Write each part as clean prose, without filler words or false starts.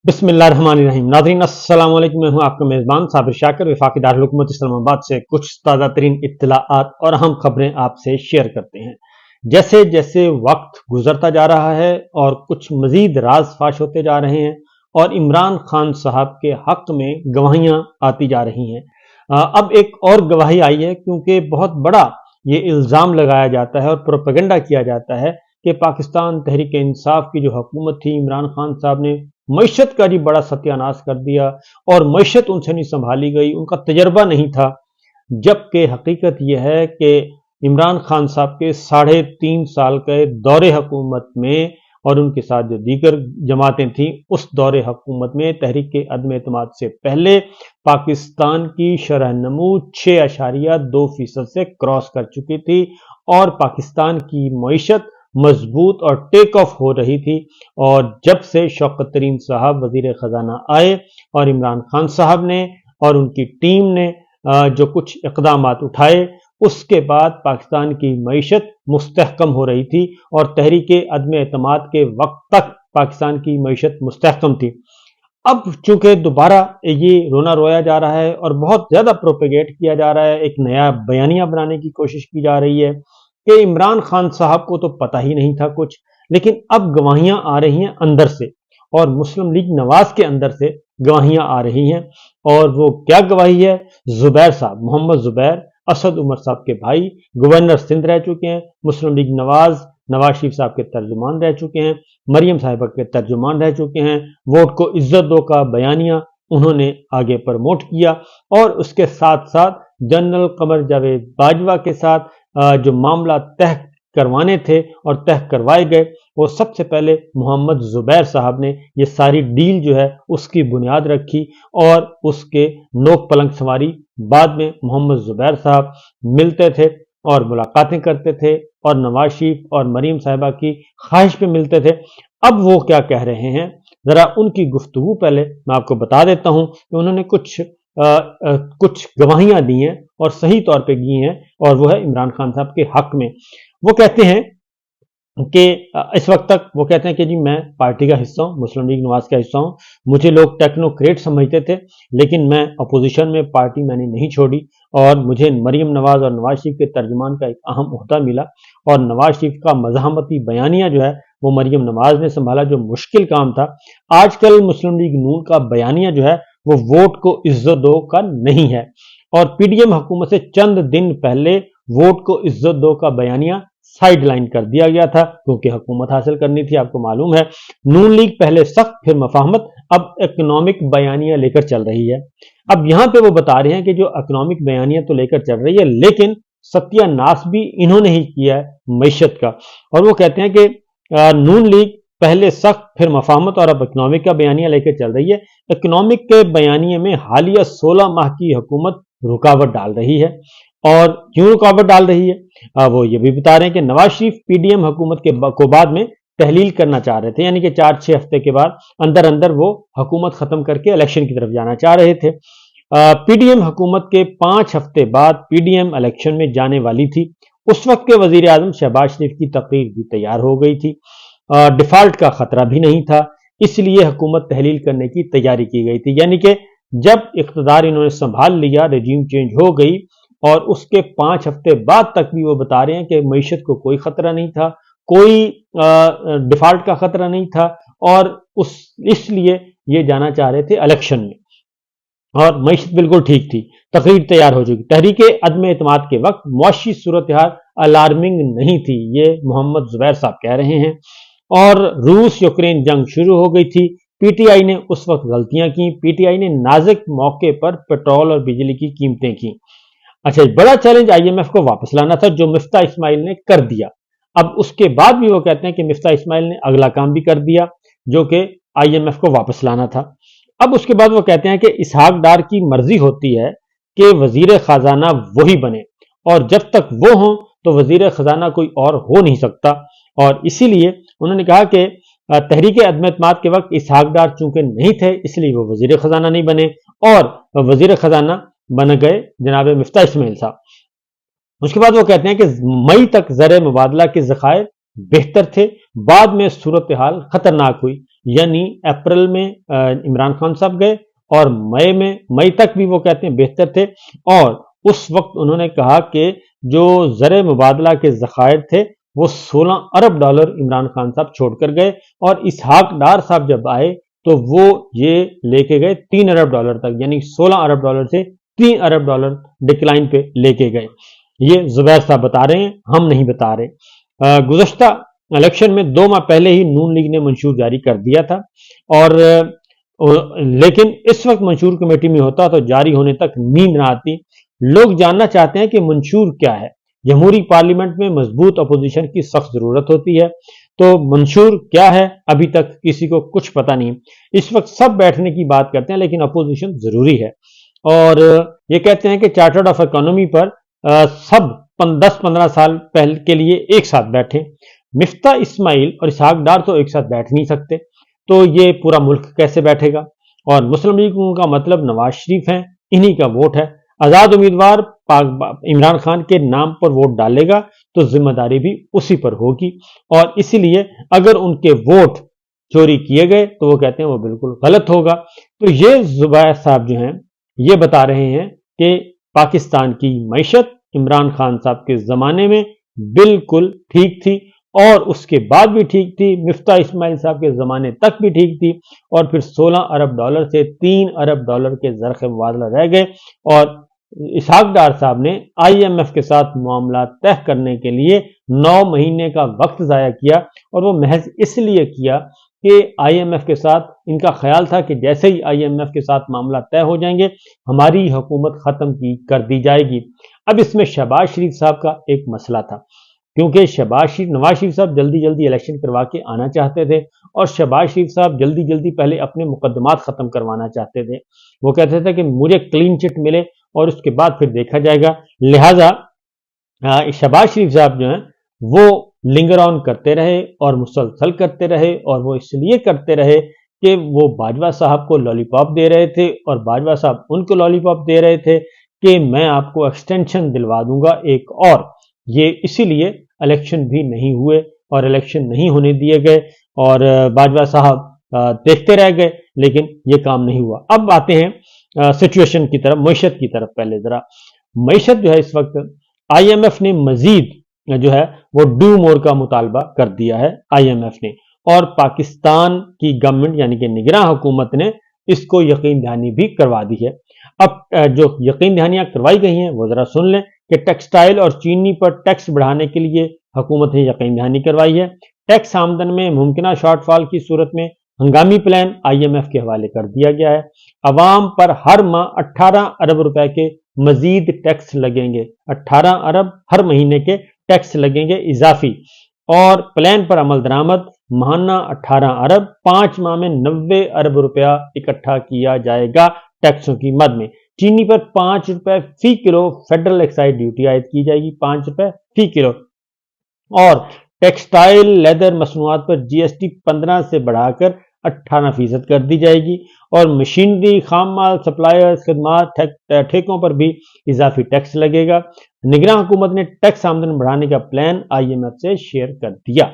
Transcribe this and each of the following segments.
बिस्मिल्लाहिर्रहमानिर्रहीम। नाज़रीन अस्सलाम वालेकुम। मैं हूं आपका मेज़बान साबिर शाकिर, वफाकी दारुल हुकूमत इस्लामाबाद से कुछ ताज़ा तरीन इत्तलाआत और अहम खबरें आपसे शेयर करते हैं। जैसे जैसे वक्त गुजरता जा रहा है और कुछ मजीद राज फाश होते जा रहे हैं और इमरान खान साहब के हक में गवाहियां आती जा रही हैं। अब एक और गवाही आई है, क्योंकि बहुत बड़ा ये इल्ज़ाम लगाया जाता है और प्रोपेगेंडा किया जाता है कि पाकिस्तान तहरीक इंसाफ की जो हुकूमत थी, इमरान खान साहब ने मईशत का जी बड़ा सत्यानाश कर दिया और मईशत उनसे नहीं संभाली गई, उनका तजर्बा नहीं था। जबकि हकीकत यह है कि इमरान खान साहब के 3.5 साल के दौरे हुकूमत में और उनके साथ जो दीगर जमातें थीं, उस दौरे हुकूमत में तहरीक अदम एतमाद से पहले पाकिस्तान की शरह नमू 6.2% से क्रॉस कर चुकी थी और पाकिस्तान की मईशत मजबूत और टेक ऑफ हो रही थी। और जब से शौकत तरीन साहब वजीर खजाना आए और इमरान खान साहब ने और उनकी टीम ने जो कुछ इकदाम उठाए, उसके बाद पाकिस्तान की मईशत मुस्तहकम हो रही थी और तहरीक अदम एतमाद के वक्त तक पाकिस्तान की मईशत मुस्तहकम थी। अब चूंकि दोबारा ये रोना रोया जा रहा है और बहुत ज्यादा प्रोपेगेट किया जा रहा है, एक नया बयानिया बनाने की कोशिश की जा रही है कि इमरान खान साहब को तो पता ही नहीं था कुछ, लेकिन अब गवाहियां आ रही हैं अंदर से और मुस्लिम लीग नवाज के अंदर से गवाहियां आ रही हैं। और वो क्या गवाही है? जुबैर साहब, मोहम्मद जुबैर, असद उमर साहब के भाई, गवर्नर सिंध रह चुके हैं, मुस्लिम लीग नवाज शरीफ साहब के तर्जुमान रह चुके हैं, मरियम साहिबा के तर्जुमान रह चुके हैं। वोट को इज्जत दो का बयानिया उन्होंने आगे प्रमोट किया और उसके साथ साथ जनरल कमर जावेद बाजवा के साथ जो मामला तय करवाने थे और तय करवाए गए, वो सबसे पहले मोहम्मद जुबैर साहब ने ये सारी डील जो है उसकी बुनियाद रखी और उसके नोक पलंग सवारी बाद में मोहम्मद जुबैर साहब मिलते थे और मुलाकातें करते थे और नवाज शरीफ और मरीम साहिबा की ख्वाहिश पे मिलते थे। अब वो क्या कह रहे हैं, जरा उनकी गुफ्तगू पहले मैं आपको बता देता हूं कि उन्होंने कुछ गवाहियां दी हैं और सही तौर पे दी हैं, और वो है इमरान खान साहब के हक में। वो कहते हैं कि इस वक्त तक वो कहते हैं कि जी मैं पार्टी का हिस्सा हूं, मुस्लिम लीग नवाज का हिस्सा हूं, मुझे लोग टेक्नोक्रेट समझते थे, लेकिन मैं अपोजिशन में पार्टी मैंने नहीं छोड़ी और मुझे मरीम नवाज और नवाज शरीफ के तर्जुमान का एक अहम ओहदा मिला और नवाज शरीफ का मज़ाहमती बयानिया जो है वो मरीम नवाज ने संभाला, जो मुश्किल काम था। आजकल मुस्लिम लीग नून का बयानिया जो है वो वोट को इज्जत दो का नहीं है और पीडीएम हुकूमत से चंद दिन पहले वोट को इज्जत दो का बयानिया साइड लाइन कर दिया गया था, क्योंकि हुकूमत हासिल करनी थी। आपको मालूम है नून लीग पहले सख्त फिर मफाहमत, अब इकोनॉमिक बयानिया लेकर चल रही है। अब यहां पे वो बता रहे हैं कि जो इकोनॉमिक बयानिया तो लेकर चल रही है, लेकिन सत्यानाश भी इन्होंने ही किया है मईशत का। और वो कहते हैं कि नून लीग पहले सख्त फिर मफाहमत और अब इकोनॉमिक का बयानिया लेकर चल रही है। इकोनॉमिक के बयानिए में हालिया 16 माह की हुकूमत रुकावट डाल रही है। और क्यों रुकावट डाल रही है? वो ये भी बता रहे हैं कि नवाज शरीफ पीडीएम हुकूमत को बाद में तहलील करना चाह रहे थे, यानी कि 4-6 हफ्ते के बाद अंदर अंदर वो हुकूमत खत्म करके इलेक्शन की तरफ जाना चाह रहे थे। पीडीएम हुकूमत के 5 हफ्ते बाद पीडीएम इलेक्शन में जाने वाली थी। उस वक्त के वजीर आजम शहबाज शरीफ की तकरीर भी तैयार हो गई थी, डिफॉल्ट का खतरा भी नहीं था, इसलिए हुकूमत तहलील करने की तैयारी की गई थी। यानी कि जब इख्तिदार इन्होंने संभाल लिया, रेजिम चेंज हो गई और उसके 5 हफ्ते बाद तक भी वो बता रहे हैं कि मईशत को कोई खतरा नहीं था, कोई डिफॉल्ट का खतरा नहीं था और इसलिए ये जाना चाह रहे थे इलेक्शन में और मईशत बिल्कुल ठीक थी, तकरीर तैयार हो चुकी। तहरीक अदम एतमाद के वक्त मुआशी सूरत हाल अलार्मिंग नहीं थी, ये मोहम्मद जुबैर साहब कह रहे हैं। और रूस यूक्रेन जंग शुरू हो गई थी। पीटीआई ने उस वक्त गलतियां की, पीटीआई ने नाजुक मौके पर पेट्रोल और बिजली की कीमतें की। अच्छा, बड़ा चैलेंज आईएमएफ को वापस लाना था, जो मिफ्ता इस्माइल ने कर दिया। अब उसके बाद भी वो कहते हैं कि मिफ्ता इस्माइल ने अगला काम भी कर दिया, जो कि आईएमएफ को वापस लाना था। अब उसके बाद वो कहते हैं कि इसहाक डार की मर्जी होती है कि वजीर खजाना वही बने और जब तक वो हो तो वजीर खजाना कोई और हो नहीं सकता। और इसीलिए उन्होंने कहा कि तहरीक अदम एतमाद के वक्त इसहाक डार चूंकि नहीं थे, इसलिए वो वजीर खजाना नहीं बने और वजीर खजाना बन गए जनाब मिफ्ता इस्माइल साहब। उसके बाद वो कहते हैं कि मई तक ज़र मुबादला के ज़खायर بہتر تھے، بعد میں صورتحال خطرناک ہوئی، یعنی اپریل میں عمران خان صاحب گئے اور مئی تک بھی وہ کہتے ہیں بہتر تھے، اور اس وقت انہوں نے کہا کہ جو زر مبادلہ کے ذخائر تھے وہ 16 ارب ڈالر عمران خان صاحب چھوڑ کر گئے، اور اسحاق ڈار صاحب جب آئے تو وہ یہ لے کے گئے 3 ارب ڈالر تک، یعنی 16 ارب ڈالر سے 3 ارب ڈالر ڈکلائن پہ لے کے گئے۔ یہ زبیر صاحب بتا رہے ہیں، ہم نہیں بتا رہے۔ گزشتہ الیکشن میں 2 ماہ پہلے ہی نون لیگ نے منشور جاری کر دیا تھا، اور لیکن اس وقت منشور کمیٹی میں ہوتا تو جاری ہونے تک نیند نہ آتی۔ لوگ جاننا چاہتے ہیں کہ منشور کیا ہے۔ جمہوری پارلیمنٹ میں مضبوط اپوزیشن کی سخت ضرورت ہوتی ہے، تو منشور کیا ہے ابھی تک کسی کو کچھ پتہ نہیں۔ اس وقت سب بیٹھنے کی بات کرتے ہیں لیکن اپوزیشن ضروری ہے، اور یہ کہتے ہیں کہ چارٹرڈ آف اکانومی پر سب 10-15 سال پہلے کے لیے ایک ساتھ بیٹھیں۔ مفتاح اسماعیل اور اسحاق ڈار تو ایک ساتھ بیٹھ نہیں سکتے، تو یہ پورا ملک کیسے بیٹھے گا؟ اور مسلم لیگ کا مطلب نواز شریف ہیں، انہی کا ووٹ ہے۔ آزاد امیدوار عمران خان کے نام پر ووٹ ڈالے گا تو ذمہ داری بھی اسی پر ہوگی، اور اسی لیے اگر ان کے ووٹ چوری کیے گئے تو وہ کہتے ہیں وہ بالکل غلط ہوگا۔ تو یہ زبیر صاحب جو ہیں یہ بتا رہے ہیں کہ پاکستان کی معیشت عمران خان صاحب کے زمانے میں بالکل ٹھیک تھی، اور اس کے بعد بھی ٹھیک تھی، مفتاح اسماعیل صاحب کے زمانے تک بھی ٹھیک تھی، اور پھر 16 ارب ڈالر سے 3 ارب ڈالر کے زرخ مبادلہ رہ گئے، اور اسحاق ڈار صاحب نے آئی ایم ایف کے ساتھ معاملات طے کرنے کے لیے 9 مہینے کا وقت ضائع کیا، اور وہ محض اس لیے کیا کہ آئی ایم ایف کے ساتھ ان کا خیال تھا کہ جیسے ہی آئی ایم ایف کے ساتھ معاملات طے ہو جائیں گے ہماری حکومت ختم کر دی جائے گی۔ اب اس میں شہباز شریف صاحب کا ایک مسئلہ تھا، کیونکہ نواز شریف صاحب جلدی الیکشن کروا کے آنا چاہتے تھے، اور شہباز شریف صاحب جلدی پہلے اپنے مقدمات ختم کروانا چاہتے تھے۔ وہ کہتے تھے کہ مجھے کلین چٹ ملے اور اس کے بعد پھر دیکھا جائے گا، لہٰذا شہباز شریف صاحب جو ہیں وہ لنگر آن کرتے رہے اور مسلسل کرتے رہے، اور وہ اس لیے کرتے رہے کہ وہ باجوہ صاحب کو لالی پاپ دے رہے تھے، اور باجوہ صاحب ان کو لالی پاپ دے رہے تھے کہ میں آپ کو ایکسٹینشن دلوا دوں گا ایک اور۔ یہ اسی لیے الیکشن بھی نہیں ہوئے اور الیکشن نہیں ہونے دیے گئے، اور باجوہ صاحب دیکھتے رہ گئے، لیکن یہ کام نہیں ہوا۔ اب آتے ہیں سچویشن کی طرف، معیشت کی طرف۔ پہلے ذرا معیشت جو ہے اس وقت آئی ایم ایف نے مزید جو ہے وہ ڈو مور کا مطالبہ کر دیا ہے آئی ایم ایف نے، اور پاکستان کی گورنمنٹ یعنی کہ نگراں حکومت نے اس کو یقین دہانی بھی کروا دی ہے۔ اب جو یقین دہانیاں کروائی گئی ہیں وہ ذرا سن لیں کہ ٹیکسٹائل اور چینی پر ٹیکس بڑھانے کے لیے حکومت نے یقین دہانی کروائی ہے۔ ٹیکس آمدن میں ممکنہ شارٹ فال کی صورت میں ہنگامی پلان آئی ایم ایف کے حوالے کر دیا گیا ہے۔ عوام پر ہر ماہ 18 ارب روپے کے مزید ٹیکس لگیں گے، 18 ارب ہر مہینے کے ٹیکس لگیں گے اضافی، اور پلان پر عمل درآمد ماہانہ 18 ارب، 5 ماہ میں 90 ارب روپیہ اکٹھا کیا جائے گا ٹیکسوں کی مد میں۔ چینی پر 5 روپے فی کلو فیڈرل ایکسائز ڈیوٹی عائد کی جائے گی، 5 روپے فی کلو، اور ٹیکسٹائل لیدر مصنوعات پر جی ایس ٹی 15 سے بڑھا کر 18% کر دی جائے گی، اور مشینری، خام مال، سپلائر، خدمات، ٹھیکوں پر بھی اضافی ٹیکس لگے گا۔ نگراں حکومت نے ٹیکس آمدن بڑھانے کا پلان آئی ایم ایف سے شیئر کر دیا،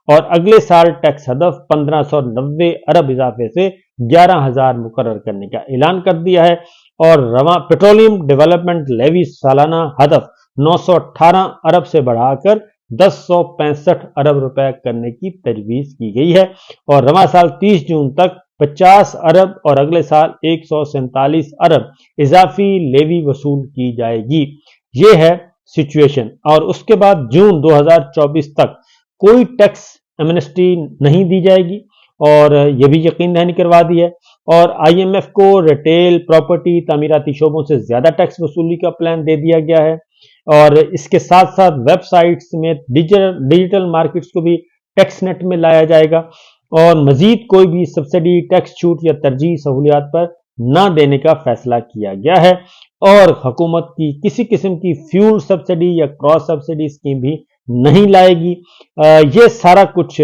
اور اگلے سال ٹیکس ہدف 1590 ارب اضافے سے 11,000 مقرر کرنے کا اعلان کر دیا ہے، اور پیٹرولیم ڈیولپمنٹ لیوی سالانہ ہدف 918 ارب سے بڑھا کر 1065 ارب روپے کرنے کی تجویز کی گئی ہے، اور رواں سال 30 جون تک 50 ارب اور اگلے سال 147 ارب اضافی لیوی وصول کی جائے گی۔ یہ ہے سچویشن، اور اس کے بعد جون 2024 تک کوئی ٹیکس ایمنسٹی نہیں دی جائے گی، اور یہ بھی یقین دہانی کروا دی ہے، اور آئی ایم ایف کو ریٹیل، پراپرٹی، تعمیراتی شعبوں سے زیادہ ٹیکس وصولی کا پلان دے دیا گیا ہے، اور اس کے ساتھ ساتھ ویب سائٹس سمیت ڈیجیٹل مارکیٹس کو بھی ٹیکس نیٹ میں لایا جائے گا، اور مزید کوئی بھی سبسڈی، ٹیکس چھوٹ یا ترجیحی سہولیات پر نہ دینے کا فیصلہ کیا گیا ہے، اور حکومت کی کسی قسم کی فیول سبسڈی یا کراس سبسڈی اسکیم بھی نہیں لائے گی۔ یہ سارا کچھ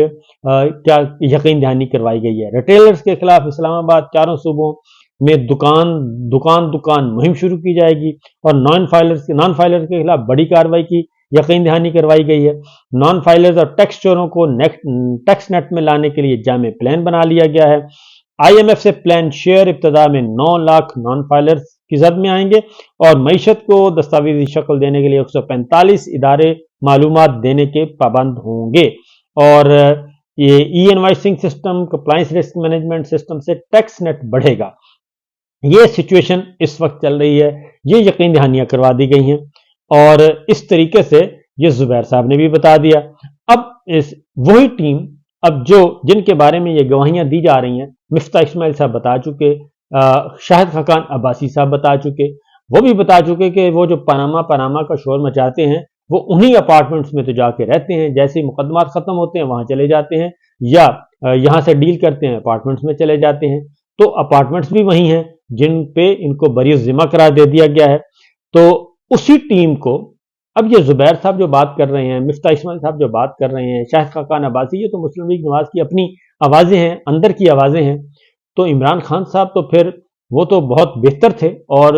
کیا یقین دہانی کروائی گئی ہے۔ ریٹیلرز کے خلاف اسلام آباد، چاروں صوبوں میں دکان مہم شروع کی جائے گی، اور نان فائلرز کے خلاف بڑی کارروائی کی यकीन दहानी करवाई गई है। नॉन फाइलर्स और टैक्स चोरों को टैक्स नेट में लाने के लिए जामे प्लान बना लिया गया है। IMF से प्लान शेयर इब्तदा में 9 लाख नॉन फाइलर्स की जद में आएंगे और मईशत को दस्तावेजी शक्ल देने के लिए 145 इदारे मालूमात देने के पाबंद होंगे। और ये e-invoicing system, compliance risk management system से टैक्स नेट बढ़ेगा। ये सिचुएशन इस वक्त चल रही है, ये यकीन दहानियां करवा दी गई हैं और इस तरीके से ये जुबैर साहब ने भी बता दिया। अब इस वही टीम, अब जो जिनके बारे में ये गवाहियां दी जा रही हैं, मिफ्ता इस्माइल साहब बता चुके, शाहिद खाकान अब्बासी साहब बता चुके, वो भी बता चुके कि वो जो पनामा का शोर मचाते हैं वो उन्हीं अपार्टमेंट्स में तो जाके रहते हैं, जैसे ही मुकदमात खत्म होते हैं वहां चले जाते हैं या यहां से डील करते हैं अपार्टमेंट्स में चले जाते हैं। तो अपार्टमेंट्स भी वही हैं जिन पे इनको बरी जिम्मा करार दे दिया गया है। तो उसी टीम को अब ये जुबैर साहब जो बात कर रहे हैं, मिफ्ता इस्माइल साहब जो बात कर रहे हैं, शाहिद खाकान अब्बासी, ये तो मुस्लिम लीग नवाज की अपनी आवाजें हैं, अंदर की आवाजें हैं। तो इमरान खान साहब तो फिर वो तो बहुत बेहतर थे और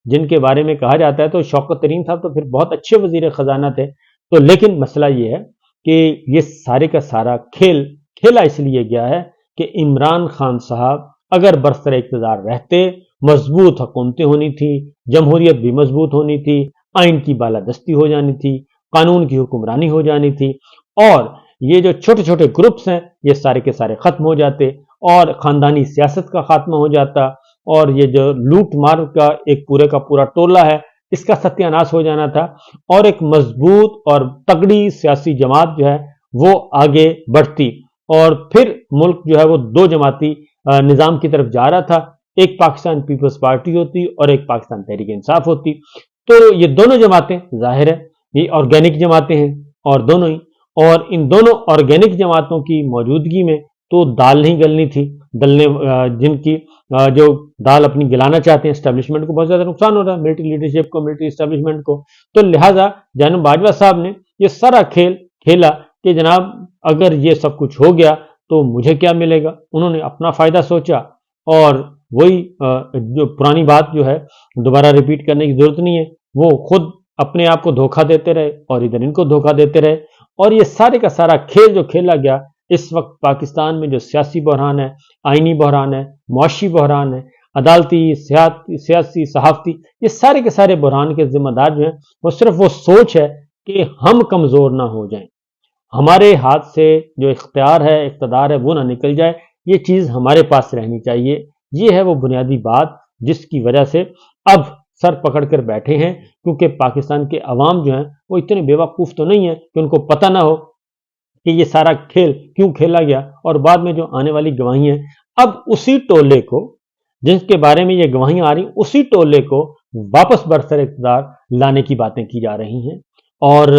जिनके बारे में कहा जाता है तो शौकत तरीन साहब तो फिर बहुत अच्छे वजीर खजाना थे। तो लेकिन मसला ये है कि ये सारे का सारा खेला इसलिए गया है कि इमरान खान साहब अगर बरसर इक़्तिदार रहते, मजबूत हुकूमतें होनी थी, जमहूरियत भी मजबूत होनी थी, आइन की बालादस्ती हो जानी थी, कानून की हुक्मरानी हो जानी थी और ये जो छोटे छोटे ग्रुप्स हैं ये सारे के सारे खत्म हो जाते और खानदानी सियासत का खात्मा हो जाता और ये जो लूट मार का एक पूरे का पूरा टोला है इसका सत्यानाश हो जाना था और एक मजबूत और तगड़ी सियासी जमात जो है वो आगे बढ़ती और फिर मुल्क जो है वो दो जमाती निज़ाम की तरफ जा रहा था। एक पाकिस्तान पीपल्स पार्टी होती और एक पाकिस्तान तहरीक इंसाफ होती। तो ये दोनों जमातें जाहिर है ये ऑर्गेनिक जमातें हैं और दोनों ही, और इन दोनों ऑर्गेनिक जमातों की मौजूदगी में तो दाल नहीं गलनी थी। जिनकी जो दाल अपनी गिलाना चाहते हैं, एस्टेब्लिशमेंट को बहुत ज्यादा नुकसान हो रहा है, मिलिट्री लीडरशिप को, मिलिट्री एस्टेब्लिशमेंट को। तो लिहाजा जानब बाजवा साहब ने ये सारा खेला कि जनाब अगर ये सब कुछ हो गया तो मुझे क्या मिलेगा। उन्होंने अपना फायदा सोचा और वही जो पुरानी बात जो है दोबारा रिपीट करने की जरूरत नहीं है, वो खुद अपने आप को धोखा देते रहे और इधर इनको धोखा देते रहे और ये सारे का सारा खेल जो खेला गया इस वक्त पाकिस्तान में जो सियासी बहरान है, आइनी बहरान है, मुआशी बहरान है, अदालती, सियासी, सहाफती, ये सारे के सारे बहरान के जिम्मेदार जो हैं वो सिर्फ वो सोच है कि हम कमजोर ना हो जाएं, हमारे हाथ से जो इख्तियार है, इख्तिदार है वो ना निकल जाए, ये चीज हमारे पास रहनी चाहिए। ये है वो बुनियादी बात जिसकी वजह से अब सर पकड़ कर बैठे हैं, क्योंकि पाकिस्तान के अवाम जो हैं वो इतने बेवकूफ तो नहीं है कि उनको पता ना हो कि ये सारा खेल क्यों खेला गया और बाद में जो आने वाली गवाहियां अब उसी टोले को, जिसके बारे में ये गवाहियां आ रही, उसी टोले को वापस बरसर इक़्तिदार लाने की बातें की जा रही हैं और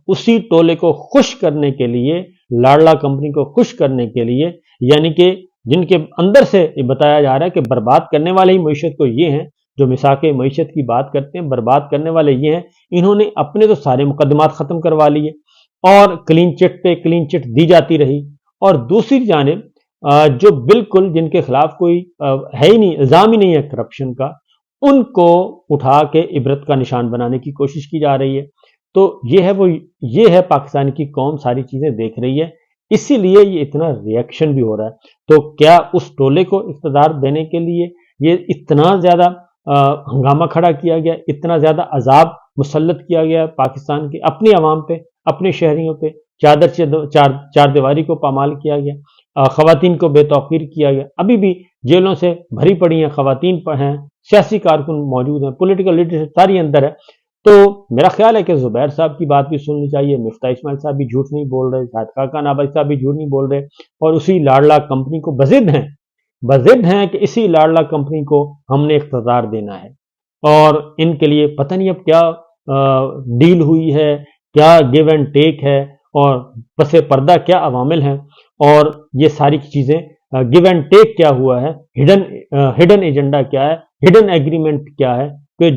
उसी टोले को खुश करने के लिए, लाडला कंपनी को खुश करने के लिए, यानी कि जिनके अंदर से बताया जा रहा है कि बर्बाद करने वाले ही मईशत को ये हैं, जो मिसाके मईशत की बात करते हैं, बर्बाद करने वाले ये हैं। इन्होंने अपने तो सारे मुकदमात खत्म करवा लिए और क्लीन चिट पे क्लीन चिट दी जाती रही और दूसरी जानिब जो बिल्कुल जिनके खिलाफ कोई है ही नहीं, इल्जाम ही नहीं है करप्शन का, उनको उठा के इबरत का निशान बनाने की कोशिश की जा रही है। तो ये है पाकिस्तान की कौम सारी चीजें देख रही है, इसीलिए ये इतना रिएक्शन भी हो रहा है। तो क्या उस टोले को इक़्तिदार देने के लिए ये इतना ज्यादा हंगामा खड़ा किया गया, इतना ज्यादा अजाब मुसल्लत किया गया पाकिस्तान के अपने अवाम पे, अपने शहरियों पे, चार दीवारी को पामाल किया गया, खवातीन को बेतौकीर किया गया। अभी भी जेलों से भरी पड़ी हैं, खवातीन पर हैं, सियासी कारकुन मौजूद हैं, पॉलिटिकल लीडरशिप सारी अंदर है। तो मेरा ख्याल है कि जुबैर साहब की बात भी सुननी चाहिए, मिफ्ता इस्माइल साहब भी झूठ नहीं बोल रहे, शाहिद खाकान अब्बासी साहब भी झूठ नहीं बोल रहे और उसी लाडला कंपनी को बजिद हैं कि इसी लाडला कंपनी को हमने इख्तियार देना है और इनके लिए पता नहीं अब क्या डील हुई है, क्या गिव एंड टेक है और पसे पर्दा क्या अवामिल हैं और ये सारी चीजें गिव एंड टेक क्या हुआ है, हिडन एजेंडा क्या है, हिडन एग्रीमेंट क्या है कि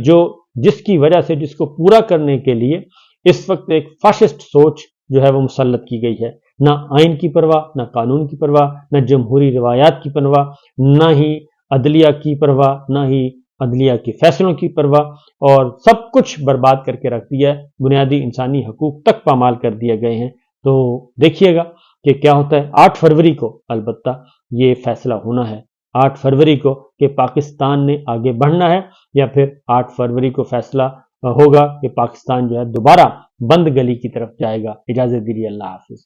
जिसकी वजह से जिसको पूरा करने के लिए इस वक्त एक फाशिस्ट सोच जो है वो मुसल्लत की गई है। ना आइन की परवाह, ना कानून की परवाह, ना जमहूरी रिवायात की परवाह, ना ही अदलिया की परवाह, ना ही عدلیہ کے فیصلوں کی پرواہ اور سب کچھ برباد کر کے رکھ دیا ہے، بنیادی انسانی حقوق تک پامال کر دیے گئے ہیں۔ تو دیکھیے گا کہ کیا ہوتا ہے۔ 8 فروری کو البتہ یہ فیصلہ ہونا ہے، 8 فروری کو، کہ پاکستان نے آگے بڑھنا ہے یا پھر 8 فروری کو فیصلہ ہوگا کہ پاکستان جو ہے دوبارہ بند گلی کی طرف جائے گا۔ اجازت دیجیے، اللہ حافظ۔